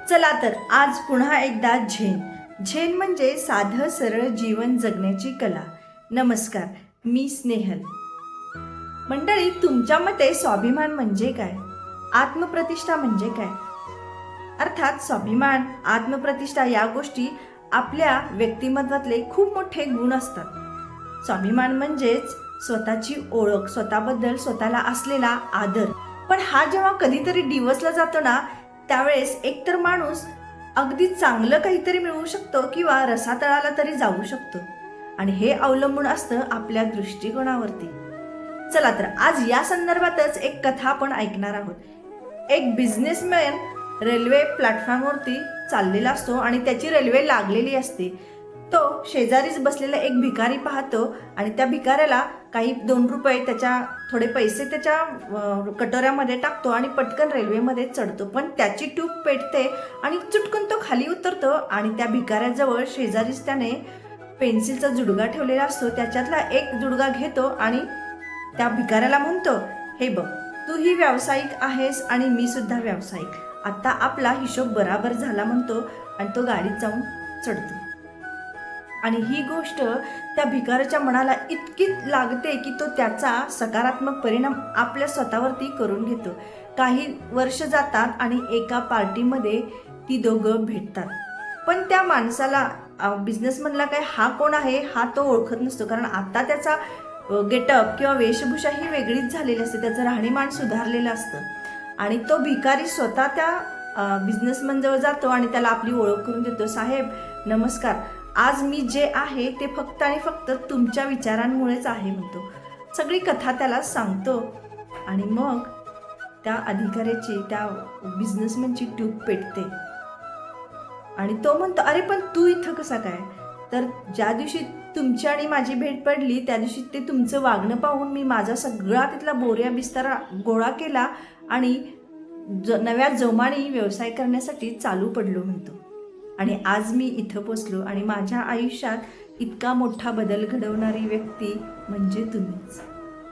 चला तर आज पुन्हा एकदा झेन म्हणजे साधं सरळ जीवन जगण्याची कला. नमस्कार, मी स्नेहल. मंडळी, तुमच्या मते स्वाभिमान म्हणजे काय? आत्मप्रतिष्ठा म्हणजे काय? अर्थात स्वाभिमान, आत्मप्रतिष्ठा या गोष्टी आपल्या व्यक्तिमत्वातले खूप मोठे गुण असतात. स्वाभिमान म्हणजेच स्वतःची ओळख, स्वतःबद्दल स्वतःला असलेला आदर. पण हा जेव्हा कधीतरी डिवचला जातो ना, त्यावेळेस एकतर माणूस अगदी चांगलं काहीतरी मिळवू शकतो किंवा रसातळाला तरी जाऊ शकतो. आणि हे अवलंबून असतं आपल्या दृष्टिकोनावरती. चला तर आज या संदर्भातच एक कथा आपण ऐकणार आहोत. एक बिझनेसमॅन रेल्वे प्लॅटफॉर्मवरती चाललेला असतो आणि त्याची रेल्वे लागलेली असते. तो शेजारीच बसलेला एक भिकारी पाहतो आणि त्या भिकाऱ्याला काही 2 रुपये थोडे पैसे त्याच्या कटोऱ्यामध्ये टाकतो आणि पटकन रेल्वेमध्ये चढतो. पण त्याची टूप पेटते आणि चुटकन तो खाली उतरतो आणि त्या भिकाऱ्याजवळ शेजारीच त्याने पेन्सिलचा जुडगा ठेवलेला असतो. त्याच्यातला एक जुडगा घेतो आणि त्या भिकाऱ्याला म्हणतो, हे बघ, तू ही व्यावसायिक आहेस आणि मी सुद्धा व्यावसायिक. आता आपला हिशोब बराबर झाला म्हणतो आणि तो गाडीत जाऊन चढतो. आणि ही गोष्ट त्या भिकाऱ्याच्या मनाला इतकी लागते की तो त्याचा सकारात्मक परिणाम आपल्या स्वतःवरती करून घेतो. काही वर्ष जातात आणि एका पार्टीमध्ये ती दोघं भेटतात. पण त्या माणसाला, बिझनेसमॅनला काय हा कोण आहे हा तो ओळखत नसतो, कारण आता त्याचा गेटअप किंवा वेशभूषा ही वेगळीच झालेली असते, त्याचं राहणीमान सुधारलेलं असतं. आणि तो भिकारी स्वतः त्या बिझनेसमॅन जवळ जातो आणि त्याला आपली ओळख करून देतो. साहेब नमस्कार, आज मी जे आहे ते फक्त आणि फक्त तुमच्या विचारांमुळेच आहे म्हणतो. सगळी कथा त्याला सांगतो आणि मग त्या अधिकाऱ्याची, त्या बिझनेसमॅनची ट्यूब पेटते आणि तो म्हणतो, अरे पण तू इथं कसा काय? तर ज्या दिवशी तुमची आणि माझी भेट पडली त्या दिवशी ते तुमचं वागणं पाहून मी माझा सगळा तिथला बोऱ्या बिस्तारा गोळा केला आणि नव्या जोमाने व्यवसाय करण्यासाठी चालू पडलो म्हणतो. आणि आज मी इथं पोचलो आणि माझ्या आयुष्यात इतका मोठा बदल घडवणारी व्यक्ती म्हणजे तुम्हीच.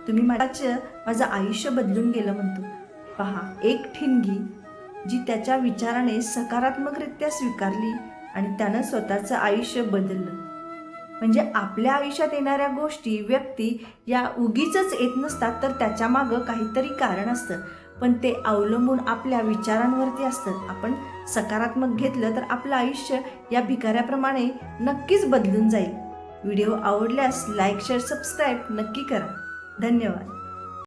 तुम्ही माझं आयुष्य बदलून गेलं म्हणतो. पहा, एक ठिणगी जी त्याच्या विचाराने सकारात्मकरित्या स्वीकारली आणि त्यानं स्वतःचं आयुष्य बदललं. म्हणजे आपल्या आयुष्यात येणाऱ्या गोष्टी, व्यक्ती या उगीचच येत नसतात, तर त्याच्या मागं काहीतरी कारण असतं. पण ते अवलंबून आपल्या विचारांवरती असतं. आपण सकारात्मक घेतलं तर आपलं आयुष्य या भिकाऱ्याप्रमाणे नक्कीच बदलून जाईल. व्हिडिओ आवडल्यास लाईक, शेअर, सबस्क्राईब नक्की करा. धन्यवाद.